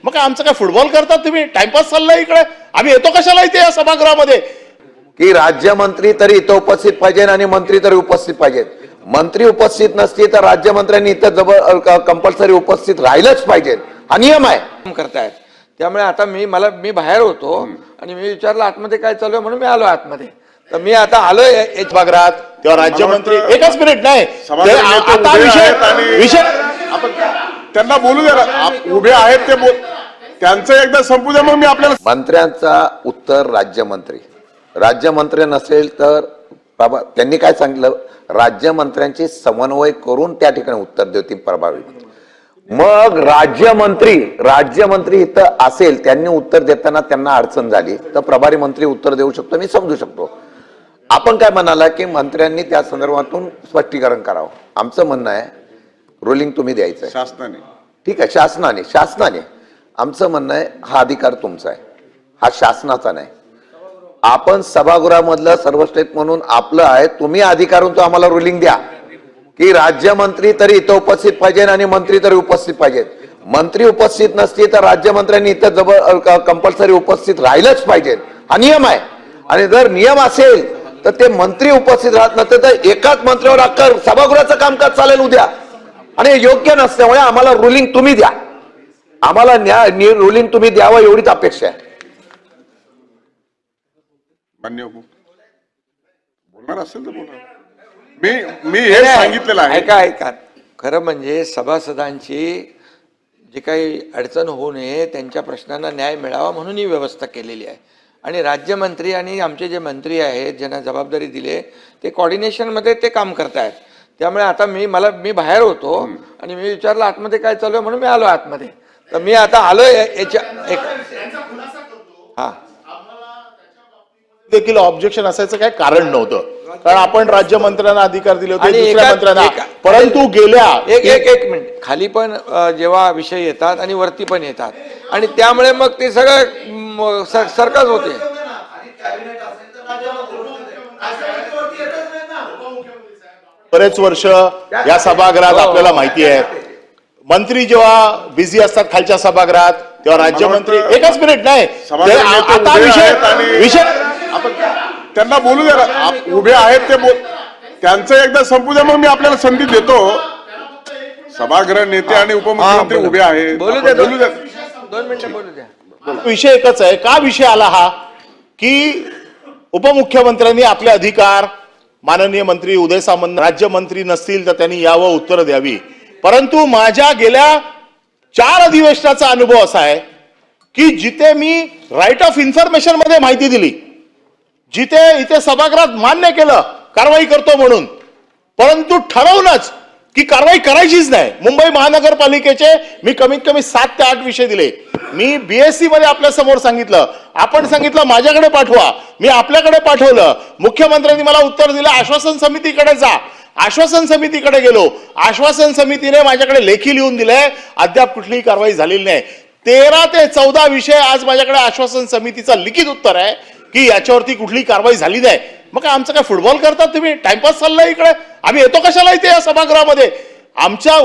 मग काय आमचं काय फुटबॉल करतात तुम्ही? टाइमपास चाललाय इकडे, आम्ही येतो कशाला इथे या सभागृहामध्ये? की राज्यमंत्री तरी इथं उपस्थित पाहिजे आणि मंत्री तरी उपस्थित पाहिजेत. मंत्री उपस्थित नसतील तर राज्यमंत्र्यांनी इथं कंपल्सरी उपस्थित राहिलंच पाहिजे. हा नियम आहे. करतायत. त्यामुळे आता मी बाहेर होतो आणि मी विचारलं आतमध्ये काय चालू आहे म्हणून मी आलो आतमध्ये. तर मी आता आलोय सभागृहात तेव्हा राज्यमंत्री एकच मिनिट नाही आता विषय आपण त्यांना बोलू द्या. उभे आहेत ते त्यांचं एकदा संपू द्या, मग मी आपल्याला. मंत्र्यांचा उत्तर राज्यमंत्री नसेल तर त्यांनी काय सांगितलं, राज्यमंत्र्यांची समन्वय करून त्या ठिकाणी उत्तर देतील प्रभावी. मग राज्यमंत्री इथं असेल, त्यांनी उत्तर देताना त्यांना अडचण झाली तर प्रभारी मंत्री उत्तर देऊ शकतो, मी समजू शकतो. आपण काय म्हणाला की मंत्र्यांनी त्या संदर्भातून स्पष्टीकरण करावं. आमचं म्हणणं आहे रुलिंग तुम्ही द्यायचं शासनाने. ठीक आहे, शासनाने आमचं म्हणणं आहे हा अधिकार तुमचा आहे, हा शासनाचा नाही. आपण सभागृहामधलं सर्वश्रेष्ठ म्हणून आपलं आहे, तुम्ही अधिकारून तो आम्हाला रुलिंग द्या की राज्यमंत्री तरी इथं उपस्थित पाहिजे आणि मंत्री तरी उपस्थित पाहिजेत. मंत्री उपस्थित नसतील तर राज्यमंत्र्यांनी इथं कंपल्सरी उपस्थित राहिलंच पाहिजे. हा नियम आहे. आणि जर नियम असेल तर ते मंत्री उपस्थित राहत नसते तर एकाच मंत्र्यावर अख्खं सभागृहाचं कामकाज चालेल उद्या, आणि योग्य नसल्यामुळे आम्हाला रुलिंग तुम्ही द्या, आम्हाला रुलिंग तुम्ही द्यावं एवढीच अपेक्षा आहे. मान्य बोलणार असेल तर बोला. मी हे सांगितलेलं आहे. ऐका खरं म्हणजे सभासदांची जी काही अडचण होऊ नये, त्यांच्या प्रश्नांना न्याय मिळावा म्हणून ही व्यवस्था केलेली आहे. आणि राज्यमंत्री आणि आमचे जे मंत्री आहेत ज्यांना जबाबदारी दिली ते कॉर्डिनेशनमध्ये ते काम करतायत. त्यामुळे आता मी बाहेर होतो आणि मी विचारलं आतमध्ये काय चालू आहे म्हणून मी आलो आतमध्ये. तर मी आता आलोय हा देखील ऑब्जेक्शन असायचं काय कारण नव्हतं, कारण आपण राज्यमंत्र्यांना अधिकार दिले होते, दुसऱ्या मंत्र्यांना. परंतु गेल्या एक मिनिट खाली पण जेव्हा विषय येतात आणि वरती पण येतात आणि त्यामुळे मग ते सगळं सरकच होते. बरेच वर्ष या सभागृहात आपल्याला माहिती आहे, मंत्री जेव्हा बिझी असतात खालच्या सभागृहात तेव्हा राज्यमंत्री एकच मिनिट नाही आता विषय आपण त्यांना बोलू द्या. उभे आहेत ते त्यांचं एकदा संपू द्या, मग मी आपल्याला संधी देतो. सभागृह नेते आणि उपमुख्यमंत्री उभे आहेत, बोलू द्या 2 मिनिटं बोलू द्या. विषय एकच आहे. का विषय आला हा की उपमुख्यमंत्र्यांनी आपले अधिकार, माननीय मंत्री उदय सामंत राज्यमंत्री नसतील तर त्यांनी यावं उत्तर द्यावी. परंतु माझ्या गेल्या 4 अधिवेशनाचा अनुभव असा आहे की जिथे मी राईट ऑफ इन्फॉर्मेशन मध्ये माहिती दिली, जिथे इथे सभागृहात मान्य केलं कारवाई करतो म्हणून, परंतु ठरवूनच की कारवाई करायचीच नाही. मुंबई महानगरपालिकेचे मी कमीत कमी 7 ते 8 विषय दिले. मी बीएससी मध्ये आपल्या समोर सांगितलं, आपण सांगितलं माझ्याकडे पाठवा, मी आपल्याकडे पाठवलं. मुख्यमंत्र्यांनी मला उत्तर दिलं आश्वासन समितीकडे जा. आश्वासन समितीकडे गेलो, आश्वासन समितीने माझ्याकडे लेखी लिहून दिलंय, अद्याप कुठलीही कारवाई झालेली नाही. 13 ते 14 विषय आज माझ्याकडे आश्वासन समितीचं लिखित उत्तर आहे की याच्यावरती कुठलीही कारवाई झाली नाही. मग काय आमचं काय फुटबॉल करतात तुम्ही? टाइमपास चाललाय इकडे, आम्ही येतो कशाला इथे या सभागृहामध्ये? आमच्या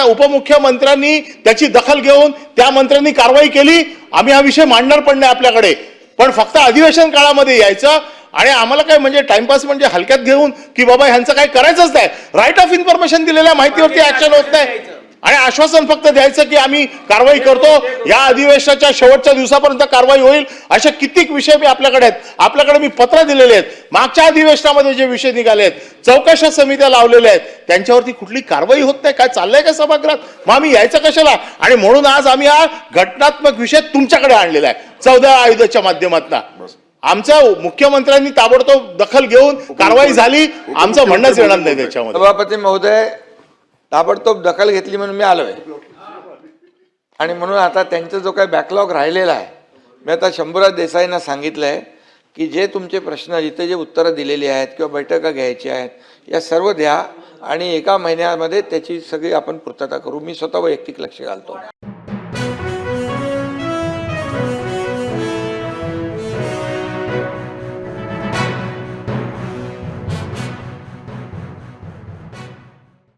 उपमुख्यमंत्र्यांनी त्याची दखल घेऊन त्या मंत्र्यांनी कारवाई केली. आम्ही हा विषय मांडणार पण नाही आपल्याकडे, पण फक्त अधिवेशन काळामध्ये यायचं आणि आम्हाला काय म्हणजे टाइमपास म्हणजे हलक्यात घेऊन की बाबा ह्यांचं काय करायचंच नाही. राईट ऑफ इन्फॉर्मेशन दिलेल्या माहितीवरती ऍक्शन होत नाही आणि आश्वासन फक्त द्यायचं की आम्ही कारवाई करतो, या अधिवेशनाच्या शेवटच्या दिवसापर्यंत कारवाई होईल. असे कित्येक विषय मी आपल्याकडे आहेत. आपल्याकडे मी पत्र दिलेले आहेत. मागच्या अधिवेशनामध्ये जे विषय निघाले आहेत, चौकशा समित्या लावलेल्या आहेत, त्यांच्यावरती कुठली कारवाई होत नाही. काय चाललंय का सभागृहात? मग आम्ही यायचं कशाला? आणि म्हणून आज आम्ही हा घटनात्मक विषय तुमच्याकडे आणलेला आहे 14 आयुधाच्या माध्यमातून. आमच्या मुख्यमंत्र्यांनी ताबडतोब दखल घेऊन कारवाई झाली, आमचं म्हणणंच येणार नाही त्याच्यामध्ये. सभापती महोदय, ताबडतोब दखल घेतली म्हणून मी आलोय आणि म्हणून आता त्यांचा जो काही बॅकलॉग राहिलेला आहे, मी आता शंभूराज देसाईंना सांगितलंय की जे तुमचे प्रश्न इथे जे उत्तरं दिलेली आहेत किंवा बैठका घ्यायची आहेत या सर्व द्या आणि 1 महिन्यामध्ये त्याची सगळी आपण पूर्तता करू. मी स्वतः वैयक्तिक लक्ष घालतो.